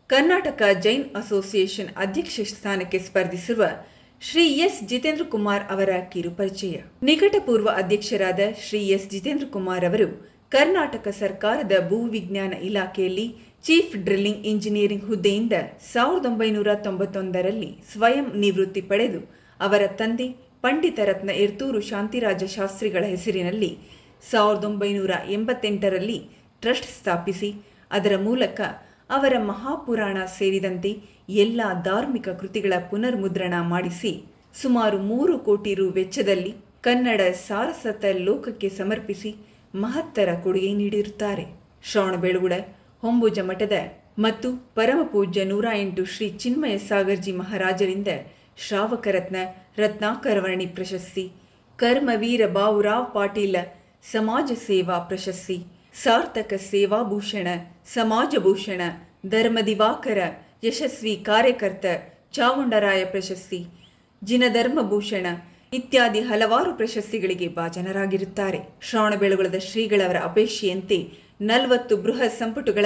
Karnataka Jain association ಅಧ್ಯಕ್ಷ ಸ್ಥಾನಕ್ಕೆ ಸ್ಪರ್ಧಿಸಿರುವ ಶ್ರೀ ಎಸ್ ಜಿತೇಂದ್ರ ಕುಮಾರ್ ಅವರ ಕಿರುಪರಿಚಯ. ನಿಕಟಪೂರ್ವ ಅಧ್ಯಕ್ಷರಾದ ಶ್ರೀ ಎಸ್ ಜಿತೇಂದ್ರ ಕುಮಾರ್ ಅವರು ಕರ್ನಾಟಕ ಸರ್ಕಾರದ ಭೂವಿಜ್ಞಾನ ಇಲಾಖೆಯಲ್ಲಿ ಚೀಫ್ ಡ್ರಿಲ್ಲಿಂಗ್ ಇಂಜಿನಿಯರಿಂಗ್ ಹುದ್ದೆಯಿಂದ 1991ರಲ್ಲಿ ಸ್ವಯಂ ನಿವೃತ್ತಿ ಪಡೆದು ಅವರ ತಂದೆ ಪಂಡಿತ ರತ್ನ ಎರ್ತೂರು ಶಾಂತಿರಾಜ ಶಾಸ್ತ್ರಿಗಳ ಹೆಸರಿನಲ್ಲಿ 1988ರಲ್ಲಿ ಟ್ರಸ್ಟ್ ಸ್ಥಾಪಿಸಿ ಅದರ ಮೂಲಕ ಅವರ ಮಹಾಪುರಾಣ ಸೇರಿದಂತೆ ಎಲ್ಲ ಧಾರ್ಮಿಕ ಕೃತಿಗಳ ಪುನರ್ಮುದ್ರಣ ಮಾಡಿಸಿ ಸುಮಾರು 3 ಕೋಟಿ ರು ವೆಚ್ಚದಲ್ಲಿ ಕನ್ನಡ ಸಾರಸ್ವತ ಲೋಕಕ್ಕೆ ಸಮರ್ಪಿಸಿ ಮಹತ್ತರ ಕೊಡುಗೆ ನೀಡಿರುತ್ತಾರೆ. ಶ್ರವಣಬೆಳಗೊಳ ಹೊಂಬುಜ ಮಠದ ಮತ್ತು ಪರಮಪೂಜ್ಯ 108 ಶ್ರೀ ಚಿನ್ಮಯ ಸಾಗರ್ಜಿ ಮಹಾರಾಜರಿಂದ ಶ್ರಾವಕರತ್ನ ರತ್ನಾಕರವರ್ಣಿ ಪ್ರಶಸ್ತಿ, ಕರ್ಮವೀರ ಬಾವುರಾವ್ ಪಾಟೀಲ ಸಮಾಜ ಸೇವಾ ಪ್ರಶಸ್ತಿ, ಸಾರ್ಥಕ ಸೇವಾಭೂಷಣ, ಸಮಾಜಭೂಷಣ, ಧರ್ಮದಿವಾಕರ, ಯಶಸ್ವಿ ಕಾರ್ಯಕರ್ತ, ಚಾವುಂಡರಾಯ ಪ್ರಶಸ್ತಿ, ಜಿನಧರ್ಮಭೂಷಣ ಇತ್ಯಾದಿ ಹಲವಾರು ಪ್ರಶಸ್ತಿಗಳಿಗೆ ಭಾಜನರಾಗಿರುತ್ತಾರೆ. ಶ್ರವಣಬೆಳಗೊಳದ ಶ್ರೀಗಳವರ ಅಪೇಕ್ಷೆಯಂತೆ 40 ಬೃಹತ್ ಸಂಪುಟಗಳ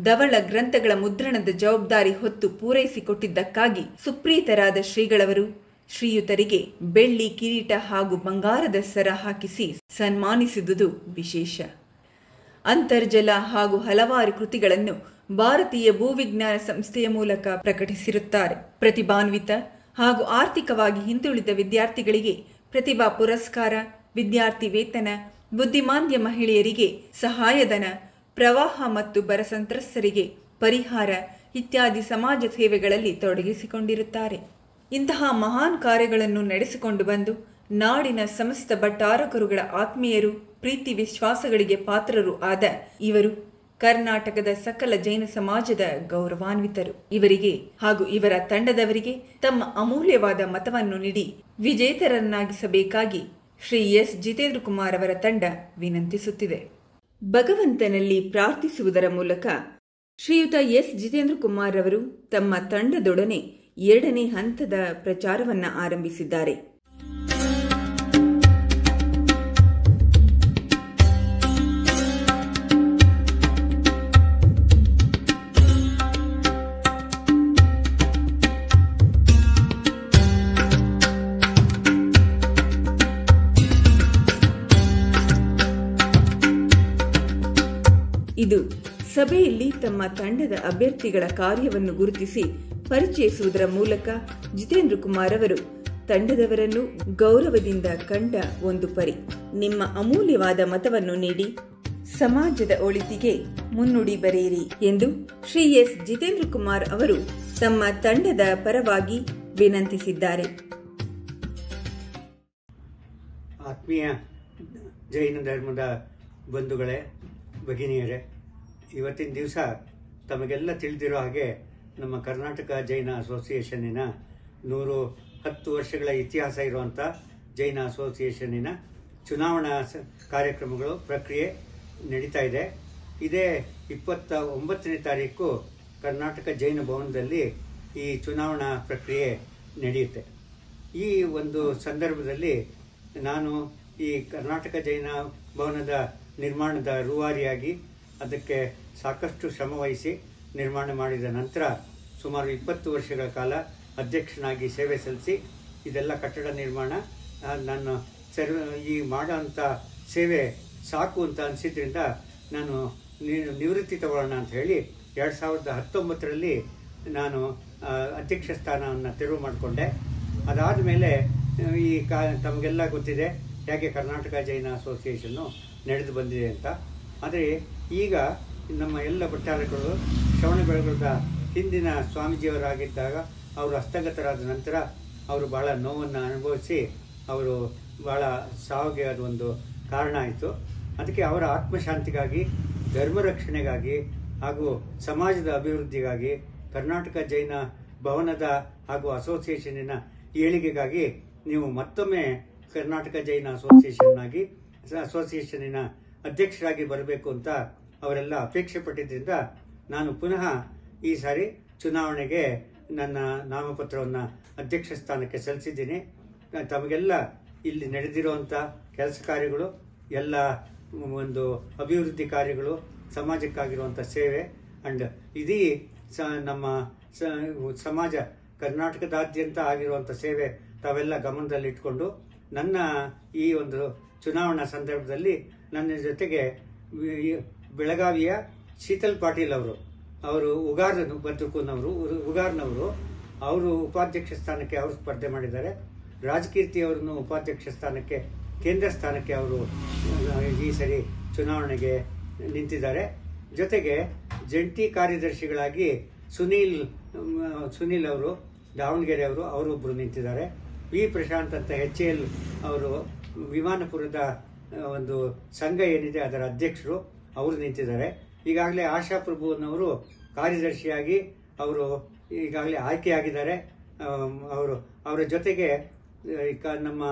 ಧವಳ ಗ್ರಂಥಗಳ ಮುದ್ರಣದ ಜವಾಬ್ದಾರಿ ಹೊತ್ತು ಪೂರೈಸಿಕೊಟ್ಟಿದ್ದಕ್ಕಾಗಿ ಸುಪ್ರೀತರಾದ ಶ್ರೀಗಳವರು ಶ್ರೀಯುತರಿಗೆ ಬೆಳ್ಳಿ ಕಿರೀಟ ಹಾಗೂ ಬಂಗಾರದ ಸರ ಹಾಕಿಸಿ ಸನ್ಮಾನಿಸಿದುದು ವಿಶೇಷ. ಅಂತರ್ಜಲ ಹಾಗೂ ಹಲವಾರು ಕೃತಿಗಳನ್ನು ಭಾರತೀಯ ಭೂವಿಜ್ಞಾನ ಸಂಸ್ಥೆಯ ಮೂಲಕ ಪ್ರಕಟಿಸಿರುತ್ತಾರೆ. ಪ್ರತಿಭಾನ್ವಿತ ಹಾಗೂ ಆರ್ಥಿಕವಾಗಿ ಹಿಂದುಳಿದ ವಿದ್ಯಾರ್ಥಿಗಳಿಗೆ ಪ್ರತಿಭಾ ಪುರಸ್ಕಾರ, ವಿದ್ಯಾರ್ಥಿ ವೇತನ, ಬುದ್ಧಿಮಾಂದ್ಯ ಮಹಿಳೆಯರಿಗೆ ಸಹಾಯಧನ, ಪ್ರವಾಹ ಮತ್ತು ಬರ ಸಂತ್ರಸ್ತರಿಗೆ ಪರಿಹಾರ ಇತ್ಯಾದಿ ಸಮಾಜ ಸೇವೆಗಳಲ್ಲಿ ತೊಡಗಿಸಿಕೊಂಡಿರುತ್ತಾರೆ. ಇಂತಹ ಮಹಾನ್ ಕಾರ್ಯಗಳನ್ನು ನಡೆಸಿಕೊಂಡು ಬಂದು ನಾಡಿನ ಸಮಸ್ತ ಭಟ್ಟಾರಕರುಗಳ ಆತ್ಮೀಯರು, ಪ್ರೀತಿ ವಿಶ್ವಾಸಗಳಿಗೆ ಪಾತ್ರರು ಆದ ಇವರು ಕರ್ನಾಟಕದ ಸಕಲ ಜೈನ ಸಮಾಜದ ಗೌರವಾನ್ವಿತರು. ಇವರಿಗೆ ಹಾಗೂ ಇವರ ತಂಡದವರಿಗೆ ತಮ್ಮ ಅಮೂಲ್ಯವಾದ ಮತವನ್ನು ನೀಡಿ ವಿಜೇತರನ್ನಾಗಿಸಬೇಕಾಗಿ ಶ್ರೀ ಎಸ್ ಜಿತೇಂದ್ರ ಕುಮಾರ್ ಅವರ ತಂಡ ವಿನಂತಿಸುತ್ತಿದೆ. ಭಗವಂತನಲ್ಲಿ ಪ್ರಾರ್ಥಿಸುವುದರ ಮೂಲಕ ಶ್ರೀಯುತ ಎಸ್ ಜಿತೇಂದ್ರ ಕುಮಾರ್ ಅವರು ತಮ್ಮ ತಂಡದೊಡನೆ 2ನೇ ಹಂತದ ಪ್ರಚಾರವನ್ನು ಆರಂಭಿಸಿದ್ದಾರೆ. ಇದು ಸಭೆಯಲ್ಲಿ ತಮ್ಮ ತಂಡದ ಅಭ್ಯರ್ಥಿಗಳ ಕಾರ್ಯವನ್ನು ಗುರುತಿಸಿ ಪರಿಚಯಿಸುವುದರ ಮೂಲಕ ಜಿತೇಂದ್ರ ಕುಮಾರ್ ಅವರು ತಂಡದವರನ್ನು ಗೌರವದಿಂದ ಕಂಡ ಒಂದು ಪರಿ. ನಿಮ್ಮ ಅಮೂಲ್ಯವಾದ ಮತವನ್ನು ನೀಡಿ ಸಮಾಜದ ಒಳಿತಿಗೆ ಮುನ್ನುಡಿ ಬರೆಯಿರಿ ಎಂದು ಶ್ರೀ ಎಸ್ ಜಿತೇಂದ್ರ ಕುಮಾರ್ ಅವರು ತಮ್ಮ ತಂಡದ ಪರವಾಗಿ ವಿನಂತಿಸಿದ್ದಾರೆ. ಆತ್ಮೀಯ ಜೈನ ಧರ್ಮದ ಬಂಧುಗಳೇ, ಭಗಿನಿಯರೇ, ಇವತ್ತಿನ ದಿವಸ ತಮಗೆಲ್ಲ ತಿಳಿದಿರೋ ಹಾಗೆ ನಮ್ಮ ಕರ್ನಾಟಕ ಜೈನ ಅಸೋಸಿಯೇಷನ್ನಿನ 110 ವರ್ಷಗಳ ಇತಿಹಾಸ ಇರುವಂಥ ಜೈನ ಅಸೋಸಿಯೇಷನ್ನಿನ ಚುನಾವಣಾ ಕಾರ್ಯಕ್ರಮಗಳು ಪ್ರಕ್ರಿಯೆ ನಡೀತಾ ಇದೆ. ಇದೇ 29ನೇ ತಾರೀಕು ಕರ್ನಾಟಕ ಜೈನ ಭವನದಲ್ಲಿ ಈ ಚುನಾವಣಾ ಪ್ರಕ್ರಿಯೆ ನಡೆಯುತ್ತೆ. ಈ ಒಂದು ಸಂದರ್ಭದಲ್ಲಿ ನಾನು ಈ ಕರ್ನಾಟಕ ಜೈನ ಭವನದ ನಿರ್ಮಾಣದ ರೂವಾರಿಯಾಗಿ ಅದಕ್ಕೆ ಸಾಕಷ್ಟು ಶ್ರಮವಹಿಸಿ ನಿರ್ಮಾಣ ಮಾಡಿದ ನಂತರ ಸುಮಾರು 20 ವರ್ಷಗಳ ಕಾಲ ಅಧ್ಯಕ್ಷನಾಗಿ ಸೇವೆ ಸಲ್ಲಿಸಿ ಇದೆಲ್ಲ ಕಟ್ಟಡ ನಿರ್ಮಾಣ ನಾನು ಈ ಮಾಡೋಂಥ ಸೇವೆ ಸಾಕು ಅಂತ ಅನಿಸಿದ್ರಿಂದ ನಾನು ನಿವೃತ್ತಿ ತಗೊಳ್ಳೋಣ ಅಂತ ಹೇಳಿ 2019ರಲ್ಲಿ ನಾನು ಅಧ್ಯಕ್ಷ ಸ್ಥಾನವನ್ನು ತೆರವು ಮಾಡಿಕೊಂಡೆ. ಅದಾದ ಮೇಲೆ ಈ ತಮಗೆಲ್ಲ ಗೊತ್ತಿದೆ ಹೇಗೆ ಕರ್ನಾಟಕ ಜೈನ ಅಸೋಸಿಯೇಷನ್ನು ನಡೆದು ಬಂದಿದೆ ಅಂತ. ಆದರೆ ಈಗ ನಮ್ಮ ಎಲ್ಲ ಭಟ್ಟಾರಕರು ಶ್ರವಣಬೆಳಗೊಳದ ಹಿಂದಿನ ಸ್ವಾಮೀಜಿಯವರಾಗಿದ್ದಾಗ ಅವರು ಹಸ್ತಗತರಾದ ನಂತರ ಅವರು ಬಹಳ ನೋವನ್ನು ಅನುಭವಿಸಿ ಅವರು ಬಹಳ ಸಾವಿಗೆ ಅದೊಂದು ಕಾರಣ ಆಯಿತು. ಅದಕ್ಕೆ ಅವರ ಆತ್ಮಶಾಂತಿಗಾಗಿ, ಧರ್ಮ ರಕ್ಷಣೆಗಾಗಿ ಹಾಗೂ ಸಮಾಜದ ಅಭಿವೃದ್ಧಿಗಾಗಿ ಕರ್ನಾಟಕ ಜೈನ ಭವನದ ಹಾಗೂ ಅಸೋಸಿಯೇಷನ್ನಿನ ಏಳಿಗೆಗಾಗಿ ನೀವು ಮತ್ತೊಮ್ಮೆ ಕರ್ನಾಟಕ ಜೈನ ಅಸೋಸಿಯೇಷನ್ನಿನ ಅಧ್ಯಕ್ಷರಾಗಿ ಬರಬೇಕು ಅಂತ ಅವರೆಲ್ಲ ಅಪೇಕ್ಷೆ ಪಟ್ಟಿದ್ದರಿಂದ ನಾನು ಪುನಃ ಈ ಸಾರಿ ಚುನಾವಣೆಗೆ ನನ್ನ ನಾಮಪತ್ರವನ್ನು ಅಧ್ಯಕ್ಷ ಸ್ಥಾನಕ್ಕೆ ಸಲ್ಲಿಸಿದ್ದೀನಿ. ತಮಗೆಲ್ಲ ಇಲ್ಲಿ ನಡೆದಿರುವಂಥ ಕೆಲಸ ಕಾರ್ಯಗಳು, ಎಲ್ಲ ಒಂದು ಅಭಿವೃದ್ಧಿ ಕಾರ್ಯಗಳು, ಸಮಾಜಕ್ಕಾಗಿರುವಂಥ ಸೇವೆ ಅಂಡ್ ಇದೀ ನಮ್ಮ ಸಮಾಜ ಕರ್ನಾಟಕದಾದ್ಯಂತ ಆಗಿರುವಂಥ ಸೇವೆ ತಾವೆಲ್ಲ ಗಮನದಲ್ಲಿಟ್ಕೊಂಡು ನನ್ನ ಈ ಒಂದು ಚುನಾವಣಾ ಸಂದರ್ಭದಲ್ಲಿ ನನ್ನ ಜೊತೆಗೆ ಬೆಳಗಾವಿಯ ಶೀತಲ್ ಪಾಟೀಲ್ ಅವರು ಉಗಾರ್ನವರು ಅವರು ಉಪಾಧ್ಯಕ್ಷ ಸ್ಥಾನಕ್ಕೆ ಅವರು ಸ್ಪರ್ಧೆ ಮಾಡಿದ್ದಾರೆ. ರಾಜಕೀರ್ತಿ ಅವರನ್ನು ಉಪಾಧ್ಯಕ್ಷ ಸ್ಥಾನಕ್ಕೆ ಕೇಂದ್ರ ಸ್ಥಾನಕ್ಕೆ ಅವರು ಈ ಸರಿ ಚುನಾವಣೆಗೆ ನಿಂತಿದ್ದಾರೆ. ಜೊತೆಗೆ ಜಂಟಿ ಕಾರ್ಯದರ್ಶಿಗಳಾಗಿ ಸುನೀಲ್ ಅವರು ದಾವಣಗೆರೆ ಅವರೊಬ್ಬರು ನಿಂತಿದ್ದಾರೆ. ವಿ ಪ್ರಶಾಂತ್ ಅಂತ HAL ಅವರು ವಿಮಾನಪುರದ ಒಂದು ಸಂಘ ಏನಿದೆ ಅದರ ಅಧ್ಯಕ್ಷರು ಅವರು ನಿಂತಿದ್ದಾರೆ. ಈಗಾಗಲೇ ಆಶಾ ಪ್ರಭುವನ್ನವರು ಕಾರ್ಯದರ್ಶಿಯಾಗಿ ಅವರು ಈಗಾಗಲೇ ಆಯ್ಕೆಯಾಗಿದ್ದಾರೆ. ಅವರ ಜೊತೆಗೆ ನಮ್ಮ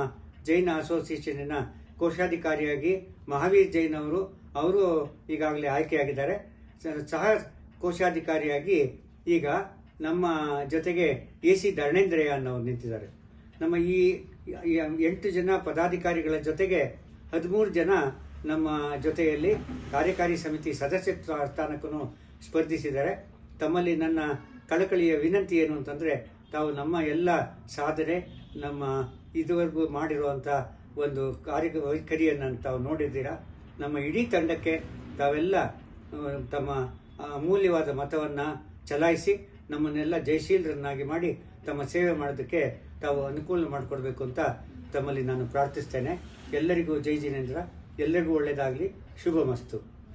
ಜೈನ ಅಸೋಸಿಯೇಷನಿನ ಕೋಶಾಧಿಕಾರಿಯಾಗಿ ಮಹಾವೀರ್ ಜೈನ್ ಅವರು ಈಗಾಗಲೇ ಆಯ್ಕೆಯಾಗಿದ್ದಾರೆ. ಸಹ ಕೋಶಾಧಿಕಾರಿಯಾಗಿ ಈಗ ನಮ್ಮ ಜೊತೆಗೆ AC ಧರ್ಣೇಂದ್ರಯ್ಯ ಅನ್ನೋರು ನಿಂತಿದ್ದಾರೆ. ನಮ್ಮ ಈ 8 ಜನ ಪದಾಧಿಕಾರಿಗಳ ಜೊತೆಗೆ 13 ಜನ ನಮ್ಮ ಜೊತೆಯಲ್ಲಿ ಕಾರ್ಯಕಾರಿ ಸಮಿತಿ ಸದಸ್ಯತ್ವ ಸ್ಥಾನಕ್ಕೂ ಸ್ಪರ್ಧಿಸಿದ್ದಾರೆ. ತಮ್ಮಲ್ಲಿ ನನ್ನ ಕಳಕಳಿಯ ವಿನಂತಿ ಏನು ಅಂತಂದರೆ, ತಾವು ನಮ್ಮ ಎಲ್ಲ ಸಾಧನೆ, ನಮ್ಮ ಇದುವರೆಗೂ ಮಾಡಿರುವಂಥ ಒಂದು ಕಾರ್ಯವೈಖರಿಯನ್ನು ತಾವು ನೋಡಿದ್ದೀರಾ. ನಮ್ಮ ಇಡೀ ತಂಡಕ್ಕೆ ತಾವೆಲ್ಲ ತಮ್ಮ ಅಮೂಲ್ಯವಾದ ಮತವನ್ನು ಚಲಾಯಿಸಿ ನಮ್ಮನ್ನೆಲ್ಲ ಜಯಶೀಲರನ್ನಾಗಿ ಮಾಡಿ ತಮ್ಮ ಸೇವೆ ಮಾಡೋದಕ್ಕೆ ತಾವು ಅನುಕೂಲ ಮಾಡಿಕೊಡ್ಬೇಕು ಅಂತ ತಮ್ಮಲ್ಲಿ ನಾನು ಪ್ರಾರ್ಥಿಸ್ತೇನೆ. ಎಲ್ಲರಿಗೂ ಜೈ ಜಿನೇಂದ್ರ, ಎಲ್ಲರಿಗೂ ಒಳ್ಳೆಯದಾಗಲಿ, ಶುಭಮಸ್ತು.